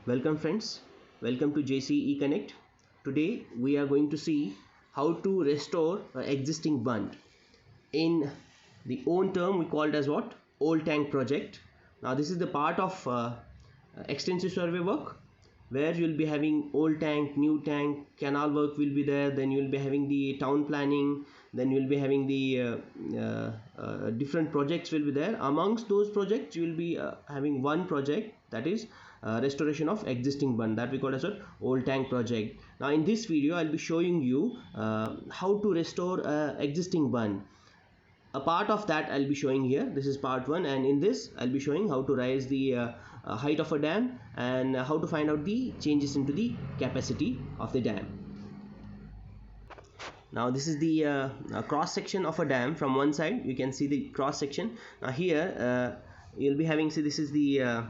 Welcome friends, welcome to JCE Connect. Today we are going to see how to restore an existing bund. In the own term we call it as what? Old tank project. Now this is the part of extensive survey work where you'll be having old tank, new tank, canal work will be there, then you'll be having the town planning, then you'll be having the different projects will be there. Amongst those projects you will be having one project, that is restoration of existing bund, that we call as an old tank project. Now in this video I'll be showing you how to restore existing bund. A part of that I'll be showing here. This is part 1, and in this I'll be showing how to raise the height of a dam and how to find out the changes into the capacity of the dam. Now this is the cross section of a dam. From one side you can see the cross section. Now here you'll be having, see, this is the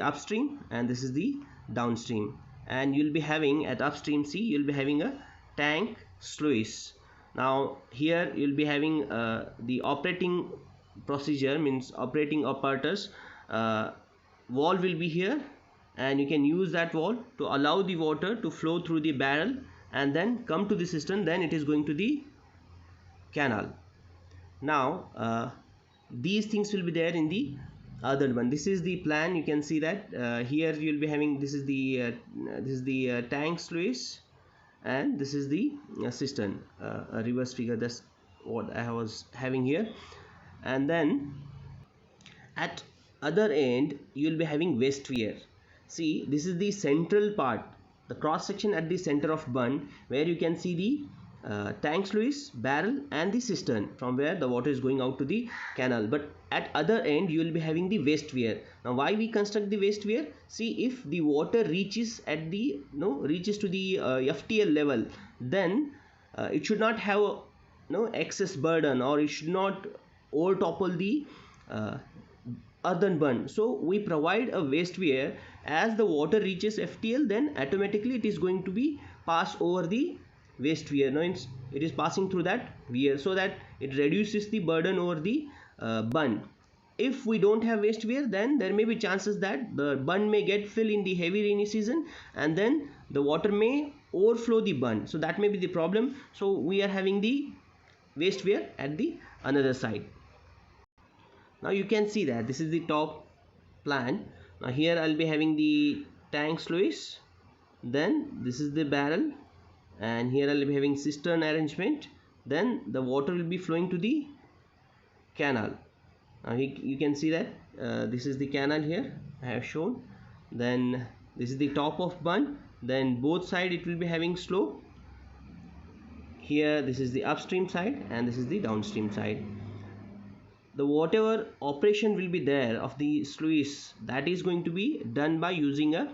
upstream and this is the downstream, and you'll be having at upstream, see, you'll be having a tank sluice. Now here you'll be having the operating procedure, means operating apparatus. Wall will be here, and you can use that wall to allow the water to flow through the barrel and then come to the cistern, then it is going to the canal. Now these things will be there in the other one. This is the plan. You can see that here you'll be having, this is the tank sluice, and this is the cistern, a reverse figure. That's what I was having here. And then at other end you'll be having waste weir. See, this is the central part, the cross section at the center of bund, where you can see the tank sluice, barrel and the cistern from where the water is going out to the canal. But at other end you will be having the waste weir. Now why we construct the waste weir? See, if the water reaches at the reaches to the FTL level, then it should not have excess burden, or it should not overtopple the earthen bund. So we provide a waste weir. As the water reaches FTL, then automatically it is going to be pass over the waste weir. Now it is passing through that weir, so that it reduces the burden over the bund. If we don't have waste weir, then there may be chances that the bund may get filled in the heavy rainy season, and then the water may overflow the bund. So that may be the problem. So we are having the waste weir at the another side. Now you can see that this is the top plan. Now here I'll be having the tank sluice, then this is the barrel, and here I'll be having cistern arrangement. Then the water will be flowing to the canal. Now you can see that this is the canal here I have shown. Then this is the top of bund. Then both side it will be having slope. Here this is the upstream side and this is the downstream side. The whatever operation will be there of the sluice, that is going to be done by using a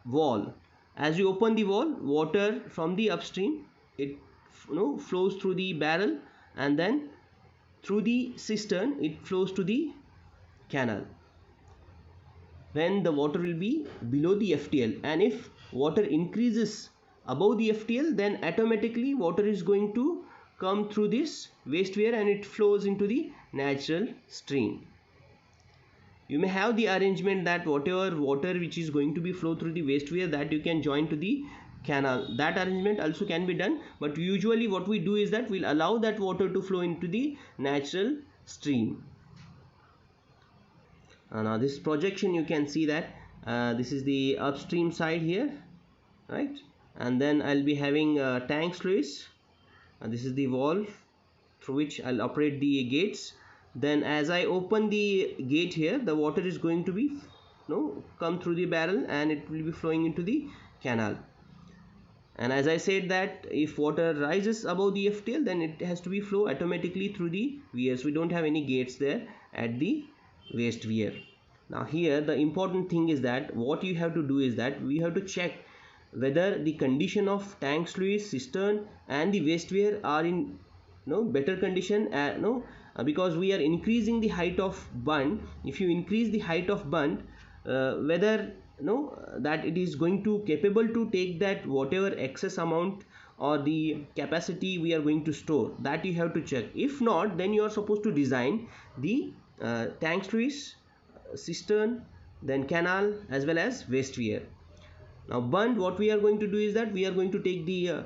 wall. As you open the wall, water from the upstream, it flows through the barrel, and then through the cistern it flows to the canal. When the water will be below the FTL, and if water increases above the FTL, then automatically water is going to come through this waste weir and it flows into the natural stream. You may have the arrangement that whatever water which is going to be flow through the waste weir, that you can join to the canal. That arrangement also can be done, but usually what we do is that we'll allow that water to flow into the natural stream. Now this projection, you can see that this is the upstream side here, right? And then I'll be having tank sluice, and this is the valve through which I'll operate the gates. Then as I open the gate here, the water is going to be come through the barrel and it will be flowing into the canal. And as I said that if water rises above the FTL, then it has to be flow automatically through the weirs. We don't have any gates there at the waste weir. Now here the important thing is that what you have to do is that we have to check whether the condition of tank sluice, cistern and the waste weir are in better condition, because we are increasing the height of bund. If you increase the height of bund, whether that it is going to capable to take that whatever excess amount or the capacity we are going to store, that you have to check. If not, then you are supposed to design the tank sluice, cistern, then canal, as well as waste weir. Now bund, what we are going to do is that we are going to take the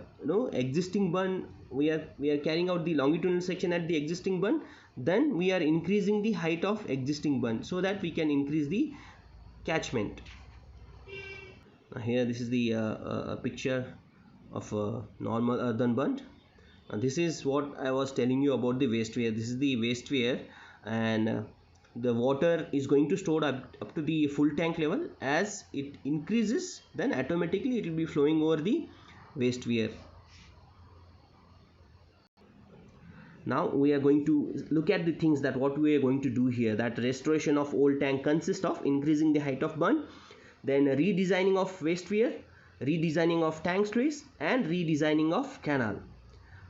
existing bund. We are carrying out the longitudinal section at the existing bund, then we are increasing the height of existing bund so that we can increase the catchment. Now here this is the picture of a normal earthen bund. This is what I was telling you about the waste weir. This is the waste weir, and the water is going to store up to the full tank level. As it increases, then automatically it will be flowing over the waste weir. Now we are going to look at the things that what we are going to do here. That restoration of old tank consists of increasing the height of bund, then redesigning of waste weir, redesigning of tank sluice, and redesigning of canal.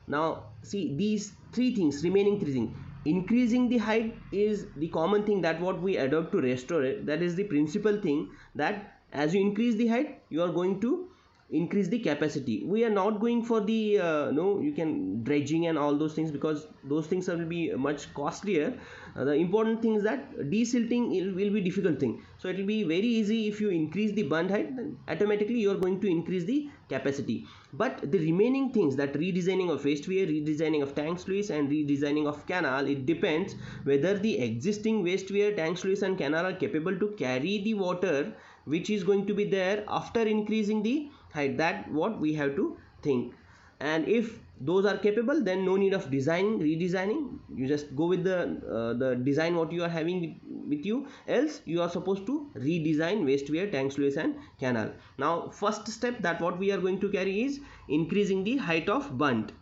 Now see these remaining three things. Increasing the height is the common thing that what we adopt to restore it. That is the principal thing, that as you increase the height, you are going to increase the capacity. We are not going for the you can dredging and all those things, because those things will be much costlier. The important thing is that desilting will be difficult thing, so it will be very easy if you increase the bund height, then automatically you are going to increase the capacity. But the remaining things, that redesigning of waste weir, redesigning of tank sluice, and redesigning of canal, it depends whether the existing waste weir, tank sluice, and canal are capable to carry the water which is going to be there after increasing the height. That what we have to think. And if those are capable, then no need of redesigning. You just go with the design what you are having with you. Else you are supposed to redesign waste weir, tank sluice, and canal. Now first step that what we are going to carry is increasing the height of bund.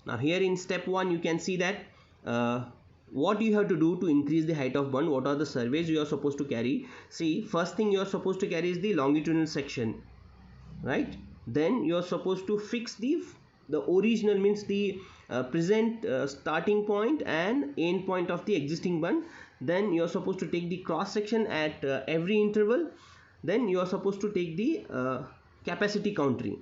Now here in step 1 you can see that what you have to do to increase the height of bund. What are the surveys you are supposed to carry? See, first thing you are supposed to carry is the longitudinal section, right? Then you are supposed to fix the original, means the present starting point and end point of the existing bund. Then you are supposed to take the cross section at every interval. Then you are supposed to take the capacity countering,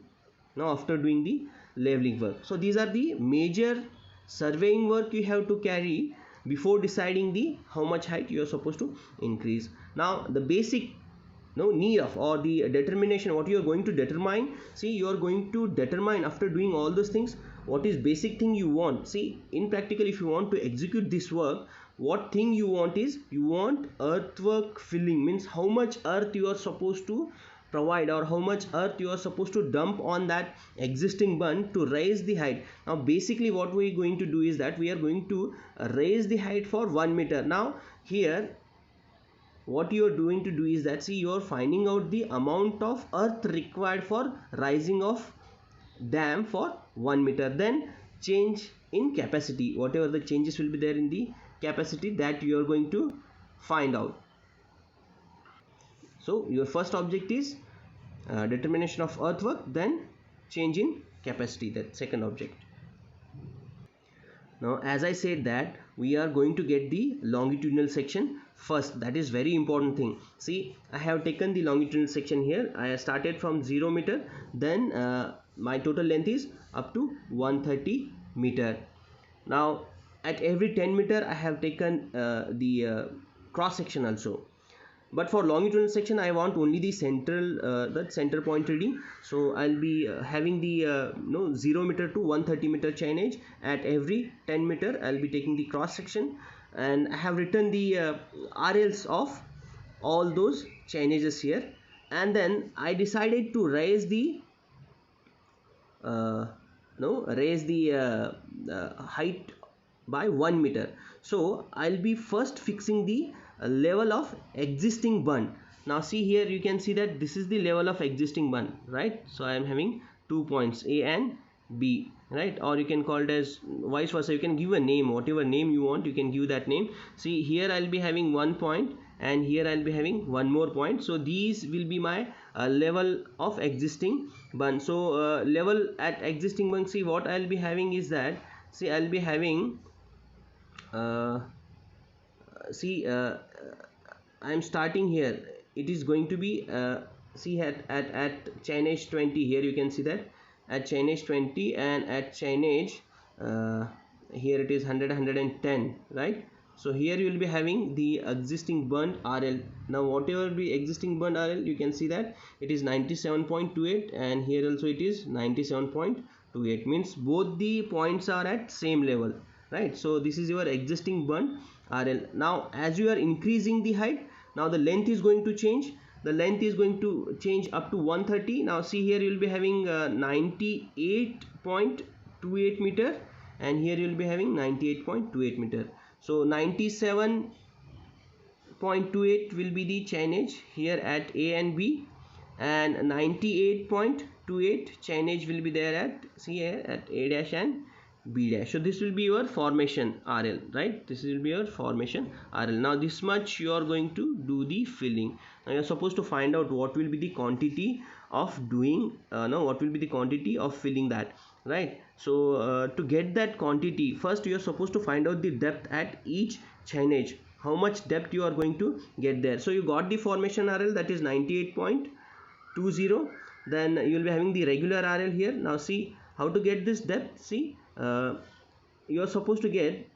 now after doing the leveling work. So these are the major surveying work you have to carry before deciding the how much height you are supposed to increase. Now the basic need of, or the determination, what you are going to determine. See, you are going to determine after doing all those things what is basic thing you want. See, in practical, if you want to execute this work, what thing you want is, you want earthwork filling, means how much earth you are supposed to provide, or how much earth you are supposed to dump on that existing bund to raise the height. Now basically what we are going to do is that we are going to raise the height for 1 meter. Now here what you are going to do is that, see, you are finding out the amount of earth required for rising of dam for 1 meter. Then change in capacity, whatever the changes will be there in the capacity, that you are going to find out. So your first object is determination of earthwork, then change in capacity, that second object. Now as I said that we are going to get the longitudinal section first. That is very important thing. See, I have taken the longitudinal section here. I started from 0 meter, then my total length is up to 130 meter. Now at every 10 meter I have taken the cross section also. But for longitudinal section I want only the center point reading. So I'll be having the 0 meter to 130 meter chainage. At every 10 meter I'll be taking the cross section, and I have written the RLs of all those chainages here. And then I decided to raise the height by 1 meter. So I'll be first fixing the level of existing bund. Now see, here you can see that this is the level of existing bund, right? So I am having 2 points, A and B, right? Or you can call it as vice versa. You can give a name, whatever name you want, you can give that name. See, here I'll be having 1 point, and here I'll be having 1 more point. So these will be my level of existing bund. So level at existing bund, see, what I'll be having is that, see, I'll be having I am starting here. It is going to be see, at chainage 20, here you can see that at chainage 20, and at chainage here it is 110, right? So here you will be having the existing Bund RL. Now whatever be existing Bund RL, you can see that it is 97.28, and here also it is 97.28, means both the points are at same level, right? So this is your existing Bund RL. Now as you are increasing the height, now the length is going to change. The length is going to change up to 130. Now see, here you will be having 98.28 meter, and here you will be having 98.28 meter. So 97.28 will be the chainage here at A and B, and 98.28 chainage will be there at, see here, at A dash and B dash. So this will be your formation RL, right? This will be your formation RL. Now this much you are going to do the filling. Now you are supposed to find out what will be the quantity of doing what will be the quantity of filling that, right? So to get that quantity, first you are supposed to find out the depth at each chainage, how much depth you are going to get there. So you got the formation RL, that is 98.20. then you will be having the regular RL here. Now see how to get this depth. See, you are supposed to get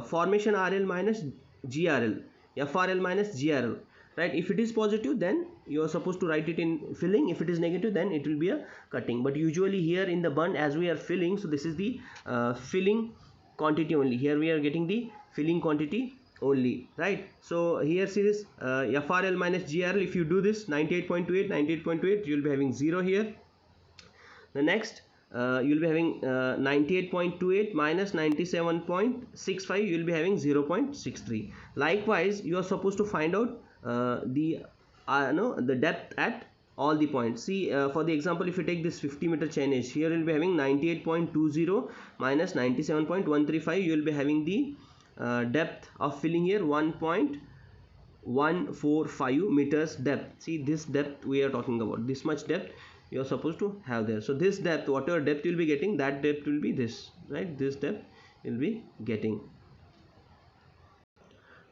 formation RL minus GRL, FRL minus GRL, right? If it is positive, then you are supposed to write it in filling. If it is negative, then it will be a cutting. But usually here in the Bund, as we are filling, so this is the filling quantity only. Here we are getting the filling quantity only, right? So here see this FRL minus GRL. If you do this 98.28, you will be having 0 here. The next you will be having 98.28 minus 97.65, you will be having 0.63. Likewise, you are supposed to find out the depth at all the points. See, for the example, if you take this 50 meter chainage, here you will be having 98.20 minus 97.135, you will be having the depth of filling here 1.145 meters depth. See, this depth we are talking about, this much depth you are supposed to have there. So this depth, whatever depth you will be getting, that depth will be this, right? This depth you will be getting.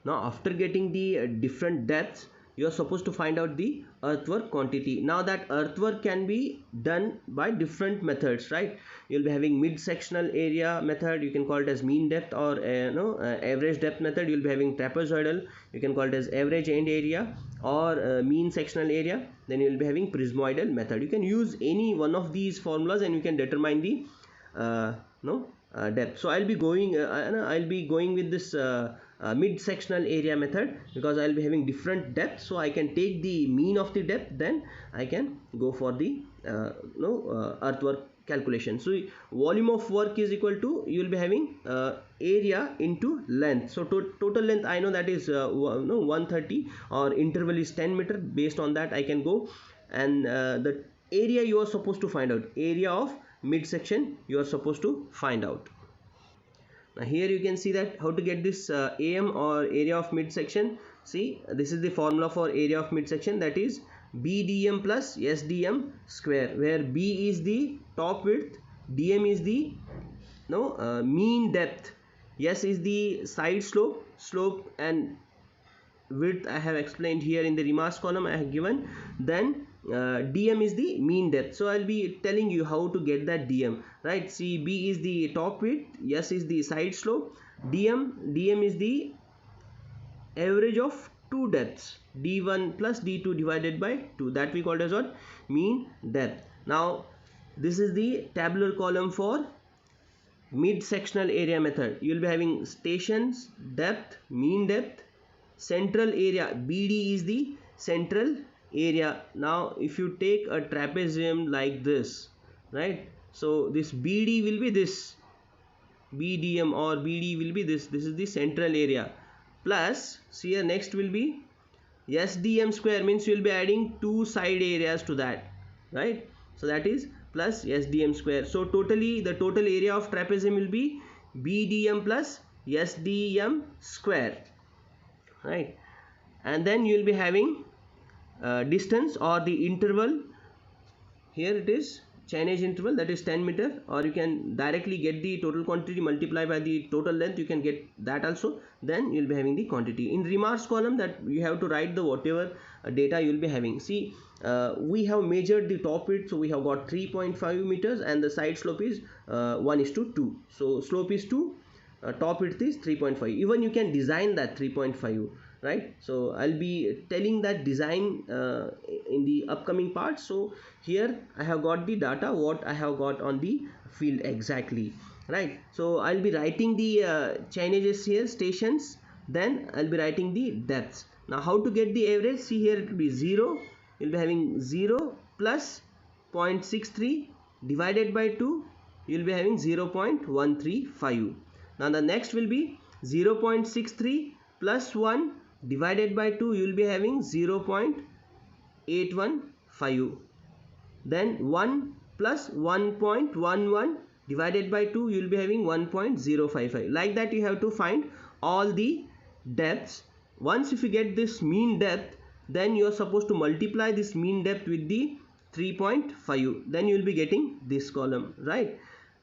Now after getting the different depths, you are supposed to find out the earthwork quantity. Now that earthwork can be done by different methods, right? You'll be having mid-sectional area method, you can call it as mean depth, or average depth method. You'll be having trapezoidal, you can call it as average end area, or mean sectional area. Then you'll be having prismoidal method. You can use any one of these formulas and you can determine the depth. So I'll be going with this mid-sectional area method, because I'll be having different depths. So I can take the mean of the depth, then I can go for the earthwork calculation. So volume of work is equal to, you will be having area into length. So total length I know that is 130, or interval is 10 meter. Based on that I can go, and the area you are supposed to find out, area of midsection you are supposed to find out. Now here you can see that how to get this AM, or area of midsection. See, this is the formula for area of midsection, that is BDM plus SDM square, where B is the top width, DM is the mean depth, S is the side slope, and width I have explained here in the remarks column I have given. Then DM is the mean depth. So I'll be telling you how to get that DM, right? See, B is the top width, S is the side slope, DM is the average of two depths, D1 plus D2 divided by 2, that we call as what? Mean depth. Now this is the tabular column for mid-sectional area method. You will be having stations, depth, mean depth, central area. BD is the central area. Now if you take a trapezium like this, right? So this BD will be this, BDM or BD will be this is the central area, plus see here next will be SDM square, means you will be adding two side areas to that, right? So that is plus SDM square. So totally the total area of trapezium will be BDM plus SDM square, right? And then you will be having distance, or the interval. Here it is chainage interval, that is 10 meter, or you can directly get the total quantity, multiply by the total length, you can get that also. Then you will be having the quantity. In remarks column, that you have to write the whatever data you will be having. See, we have measured the top width, so we have got 3.5 meters, and the side slope is 1:2. So slope is 2, top width is 3.5. even you can design that 3.5, right? So I'll be telling that design in the upcoming part. So here I have got the data what I have got on the field exactly, right? So I'll be writing the chainages here, stations, then I'll be writing the depths. Now how to get the average? See here, it will be 0, you'll be having 0 plus 0.63 divided by 2, you'll be having 0.135. now the next will be 0.63 plus 1 divided by 2, you will be having 0.815. then 1 plus 1.11 divided by 2, you will be having 1.055. like that you have to find all the depths. Once if you get this mean depth, then you are supposed to multiply this mean depth with the 3.5, then you will be getting this column, right?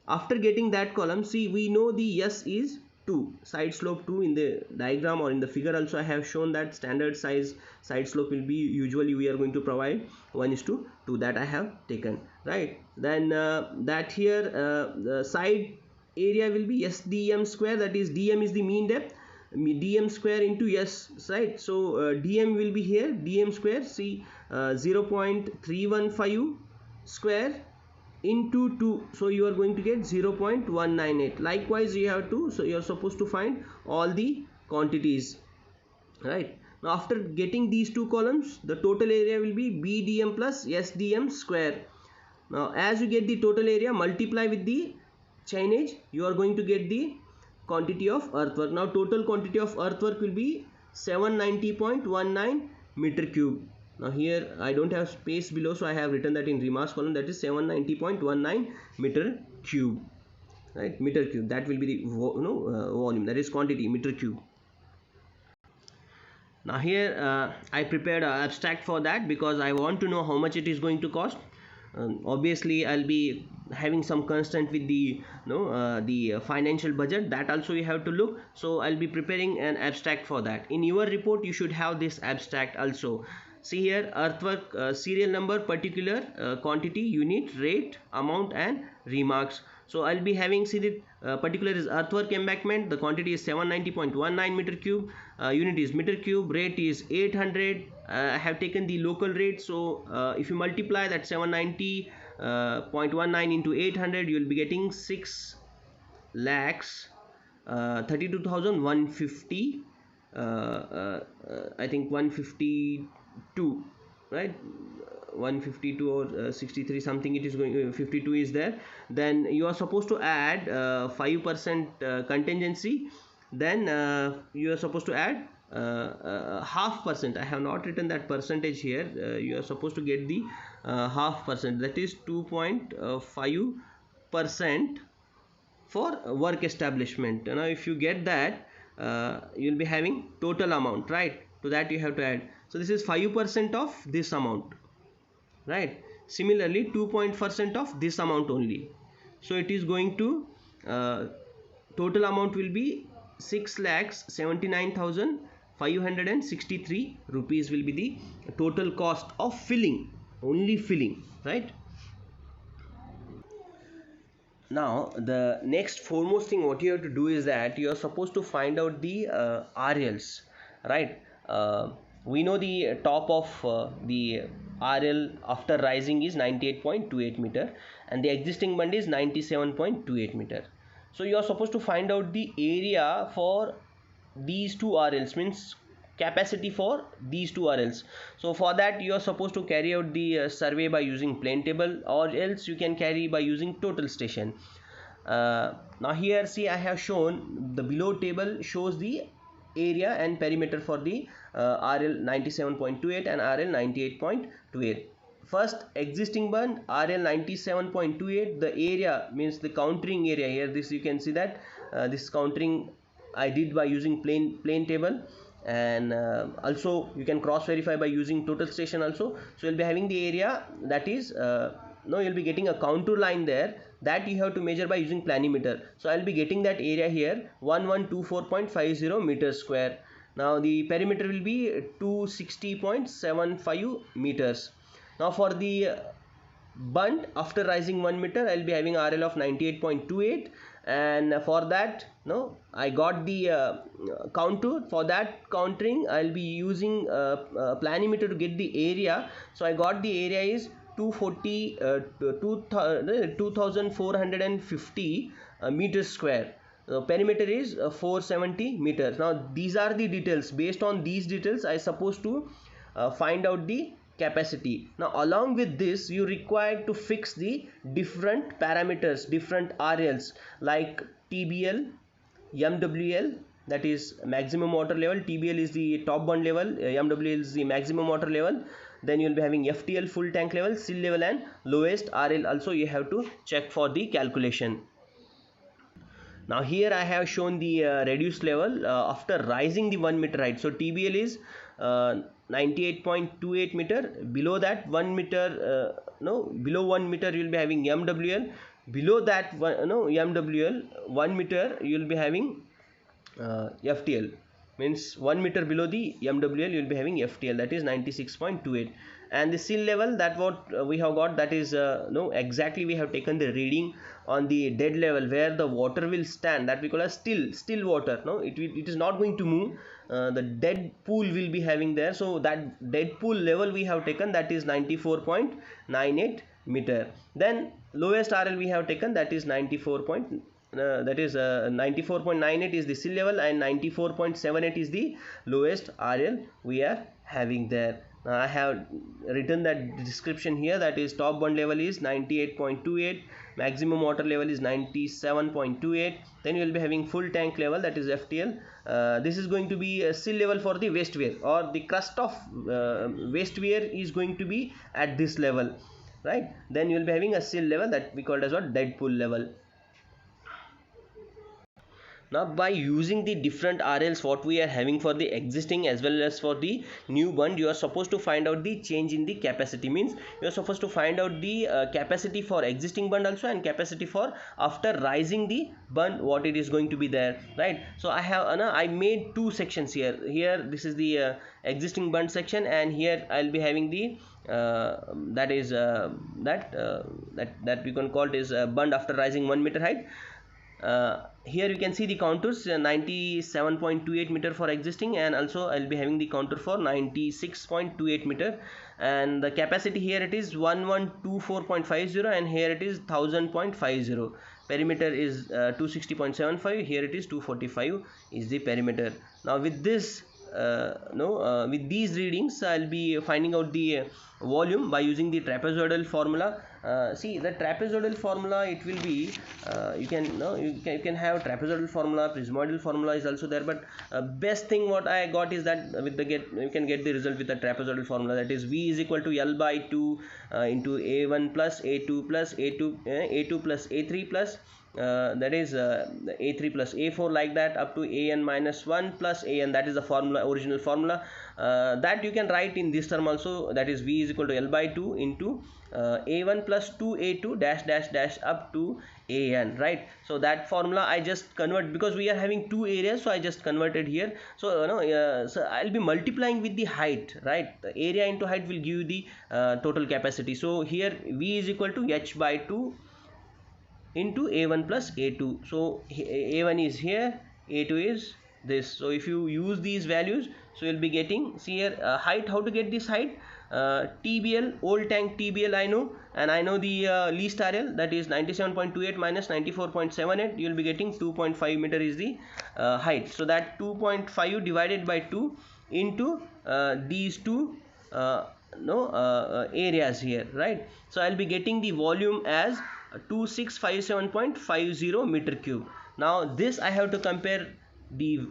After getting that column, see, we know the S is 2, side slope 2. in the diagram or in the figure also I have shown that standard size side slope will be, usually we are going to provide 1:2, that I have taken, right? Then that here the side area will be SDM square, that is DM is the mean depth, dm square into S, right? So dm will be here, dm square, see 0.315 square into 2, so you are going to get 0.198. likewise you have to, so you are supposed to find all the quantities, right? Now after getting these two columns, the total area will be BDM plus SDM square. Now as you get the total area, multiply with the chainage, you are going to get the quantity of earthwork. Now total quantity of earthwork will be 790.19 meter cube. Now here I don't have space below, so I have written that in remarks column, that is 790.19 meter cube, right? Meter cube, that will be the volume, that is quantity, meter cube. Now here I prepared an abstract for that because I want to know how much it is going to cost. Obviously I'll be having some constraint with the the financial budget, that also you have to look. So I'll be preparing an abstract for that. In your report you should have this abstract also. See here, earthwork serial number, particular quantity, unit, rate, amount and remarks. So I'll be having, see the particular is earthwork embankment, the quantity is 790.19 meter cube, unit is meter cube, rate is 800. I have taken the local rate, so if you multiply that 790.19 into 800, you will be getting 6 lakhs 32,150, I think 152, right? 152 or 63 something, it is going 52 is there. Then you are supposed to add 5% contingency, then you are supposed to add half percent. I have not written that percentage here. You are supposed to get the half percent, that is 2.5% for work establishment. Now if you get that, you will be having total amount, right? To that you have to add, so this is 5% of this amount, right? Similarly 2% of this amount only, so it is going to total amount will be 6,79,563 rupees will be the total cost of filling, only filling, right? Now the next foremost thing what you have to do is that you are supposed to find out the RLs, right? We know the top of the RL after rising is 98.28 meter and the existing bund is 97.28 meter. So you are supposed to find out the area for these two RLs, means capacity for these two RLs. So for that you are supposed to carry out the survey by using plane table, or else you can carry by using total station. Now here see, I have shown the below table shows the area and perimeter for the RL 97.28 and RL 98.28. First existing bund RL 97.28, the area means the countering area here, this you can see that this countering I did by using plane table, and also you can cross verify by using total station also. So you'll be having the area, that is you'll be getting a contour line there, that you have to measure by using planimeter. So I'll be getting that area here 1124.50 meters square. Now the perimeter will be 260.75 meters. Now for the bund after rising 1 meter, I'll be having RL of 98.28 and for that I got the contour. For that countering I'll be using planimeter to get the area. So I got the area is 240 2450 meters square. Perimeter is 470 meters. Now these are the details. Based on these details I supposed to find out the capacity. Now along with this you require to fix the different parameters, different RLs like TBL, MWL, that is maximum water level. TBL is the top bund level, MWL is the maximum water level. Then you will be having FTL, full tank level, sill level, and lowest RL also you have to check for the calculation. Now here I have shown the reduced level after rising the 1 meter height. So TBL is 98.28 meter. Below that 1 meter, below 1 meter you will be having MWL. Below that MWL 1 meter you will be having FTL. Means 1 meter below the MWL you will be having FTL, that is 96.28. And the sill level, that what we have got, that is exactly we have taken the reading on the dead level where the water will stand, that we call as still water. It is not going to move. The dead pool will be having there. So that dead pool level we have taken, that is 94.98 meter. Then lowest RL we have taken, that is 94.98 is the sill level, and 94.78 is the lowest RL we are having there. I have written that description here, that is top bund level is 98.28, maximum water level is 97.28. then you will be having full tank level, that is FTL. This is going to be a sill level for the waste weir, or the crust of waste weir is going to be at this level, right? Then you will be having a sill level that we called as what, dead pool level. Now by using the different RLs what we are having for the existing as well as for the new bund, you are supposed to find out the change in the capacity. Means you are supposed to find out the capacity for existing bund also, and capacity for after rising the bund what it is going to be there, right? So I made two sections here. This is the existing bund section, and here I'll be having the that we can call it is bund after rising 1 meter height. Here you can see the contours, 97.28 meter for existing, and also I'll be having the contour for 96.28 meter, and the capacity here it is 1124.50, and here it is 1000.50. perimeter is 260.75, here it is 245 is the perimeter. Now with this with these readings I'll be finding out the volume by using the trapezoidal formula. See the trapezoidal formula, it will be you can have trapezoidal formula, prismoidal formula is also there, but best thing what I got is that with the you can get the result with the trapezoidal formula, that is V is equal to L by 2 into A1 plus A2 plus A2 plus A3 plus that is A3 plus A4, like that up to AN minus 1 plus AN, that is the formula, original formula. That you can write in this term also, that is V is equal to L by 2 into A1 plus 2A2 dash dash dash up to AN, right? So that formula I just convert, because we are having two areas, so I just converted here. So so I'll be multiplying with the height, right? The area into height will give you the total capacity. So here V is equal to H by 2 into A1 plus A2. So A1 is here, A2 is this. So if you use these values, so you'll be getting, see here height. How to get this height? TBL, old tank TBL I know, and I know the least RL, that is 97.28 minus 94.78. you'll be getting 2.5 meter is the height. So that 2.5 divided by 2 into these two areas here, right? So I'll be getting the volume as 2657.50 meter cube. Now this I have to compare the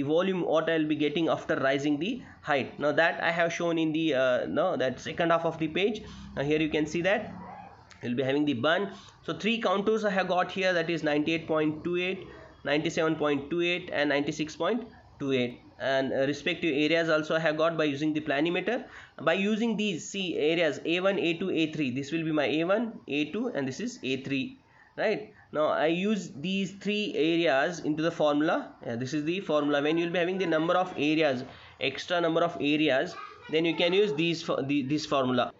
volume what I'll be getting after rising the height. Now that I have shown in the that second half of the page. Now here you can see that you'll be having the bund. So three contours I have got here, that is 98.28, 97.28 and 96.28, and respective areas also I have got by using the planimeter. By using these areas A1, A2, A3, this will be my A1, A2 and this is A3, right? Now I use these three areas into the formula. This is the formula. When you will be having the number of areas, extra number of areas, then you can use this formula.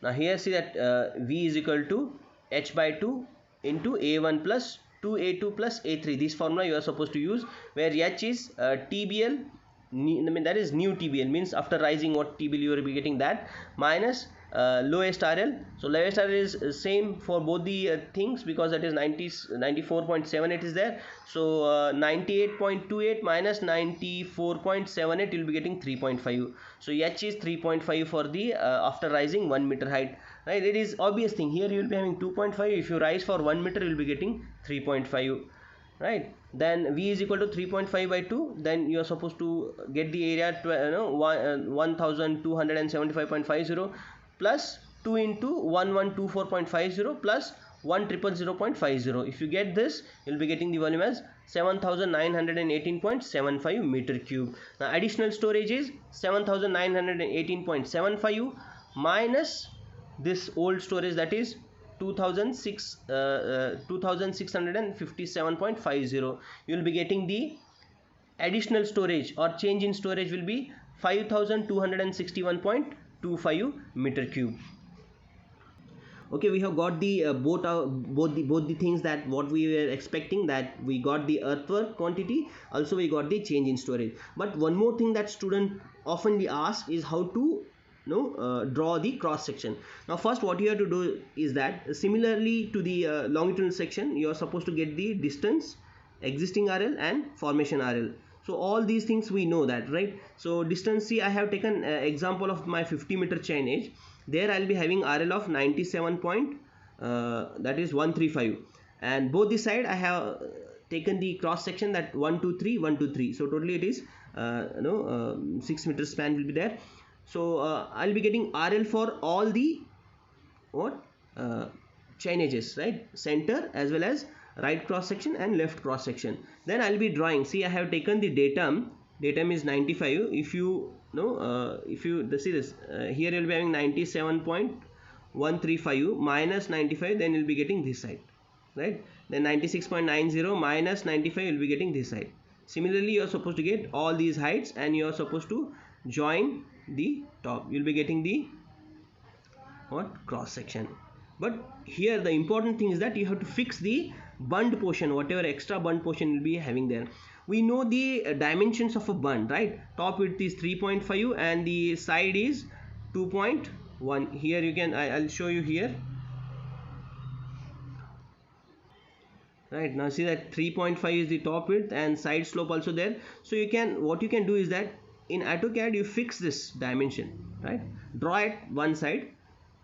Now here see that V is equal to H by 2 into A1 plus 2A2 plus A3. This formula you are supposed to use, where H is TBL, that is new TBL, means after rising what TBL you will be getting, that minus lowest RL. So lowest RL is same for both the things, because that is 94.78 is there. So 98.28 minus 94.78, you will be getting 3.5. So H is 3.5 for the after rising 1 meter height, right? It is obvious thing. Here you will be having 2.5. If you rise for 1 meter, you will be getting 3.5, right? Then V is equal to 3.5 by 2. Then you are supposed to get the area to 1275.50 plus 2 into 1124.50 plus 1000.50. If you get this, you will be getting the volume as 7918.75 meter cube. Now additional storage is 7918.75 minus this old storage, that is 2657.50. You will be getting the additional storage or change in storage will be 5261.25 meter cube. Okay, we have got the both the things that what we were expecting, that we got the earthwork quantity, also we got the change in storage. But one more thing that student often ask is how to draw the cross section. Now first what you have to do is that similarly to the longitudinal section, you are supposed to get the distance, existing RL and formation RL. So all these things we know that, right? So distance, see, I have taken example of my 50 meter chainage. There I will be having RL of 97 that is 135, and both the side I have taken the cross section, that 1 2 3 1 2 3. So totally it is 6 meter span will be there. So I'll be getting RL for all the chainages, right? Center as well as right cross section and left cross section. Then I'll be drawing. See, I have taken the datum. Datum is 95. If you if you see this, here you'll be having 97.135 minus 95. Then you'll be getting this side, right? Then 96.90 minus 95, you'll be getting this side. Similarly, you are supposed to get all these heights, and you are supposed to join the top. You'll be getting the cross section. But here the important thing is that you have to fix the bund portion, whatever extra bund portion will be having there. We know the dimensions of a bund, right? Top width is 3.5 and the side is 2.1. Here you can, I'll show you here. Right, now see that 3.5 is the top width and side slope also there. So you can, what you can do is that in AutoCAD you fix this dimension, right? Draw it one side.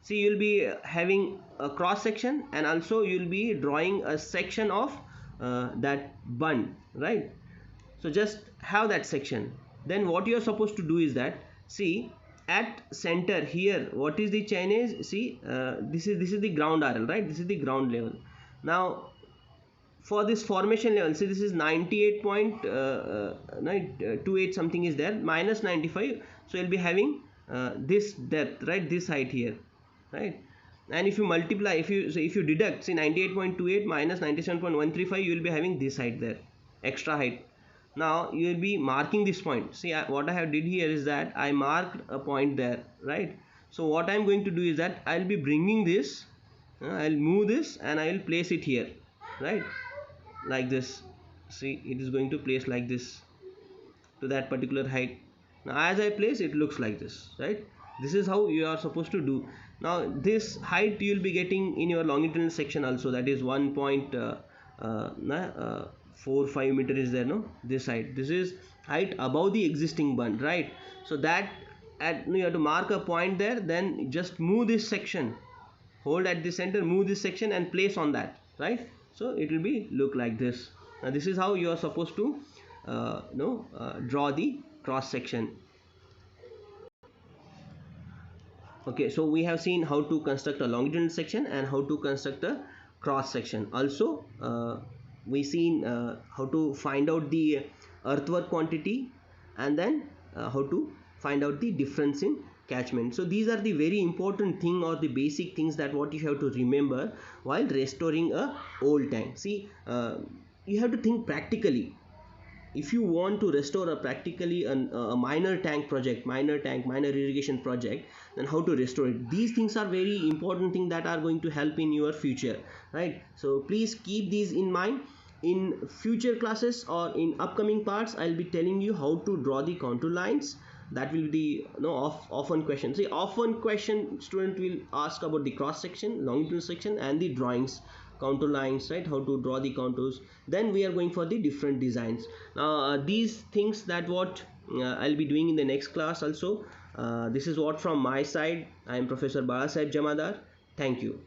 See, you'll be having a cross section, and also you'll be drawing a section of that bund, right? So just have that section. Then what you are supposed to do is that, see, at center here, what is the chainage? See, this is the ground RL, right? This is the ground level. Now for this formation level, see, this is 98.28 something is there, minus 95. So you'll be having this depth, right? This height here, right? And if you multiply, if you deduct, see, 98.28 minus 97.135, you will be having this height there, extra height. Now you will be marking this point. See, what I have did here is that I marked a point there, right? So what I am going to do is that I will be bringing this, I will move this and I will place it here, right? Like this. See, it is going to place like this to that particular height. Now as I place, it looks like this, right? This is how you are supposed to do. Now this height you will be getting in your longitudinal section also, that is 1.45 meter is there, no? This height, this is height above the existing bund, right? So that you have to mark a point there, then just move this section, hold at the center, move this section and place on that, right? So it will be look like this. Now this is how you are supposed to draw the cross section. Okay, so we have seen how to construct a longitudinal section and how to construct a cross section. Also we seen how to find out the earthwork quantity, and then how to find out the difference in catchment. So these are the very important thing, or the basic things that what you have to remember while restoring a old tank. See, you have to think practically. if you want to restore a practically a minor tank project, minor irrigation project, then how to restore it. These things are very important things that are going to help in your future, right? So please keep these in mind. In future classes or in upcoming parts, I'll be telling you how to draw the contour lines. That will be often question. See, often question student will ask about the cross section, longitudinal section, and the drawings, contour lines, right? How to draw the contours. Then we are going for the different designs. These things that what I'll be doing in the next class also. This is what from my side. I am Professor Balasaheb Jamadar. Thank you.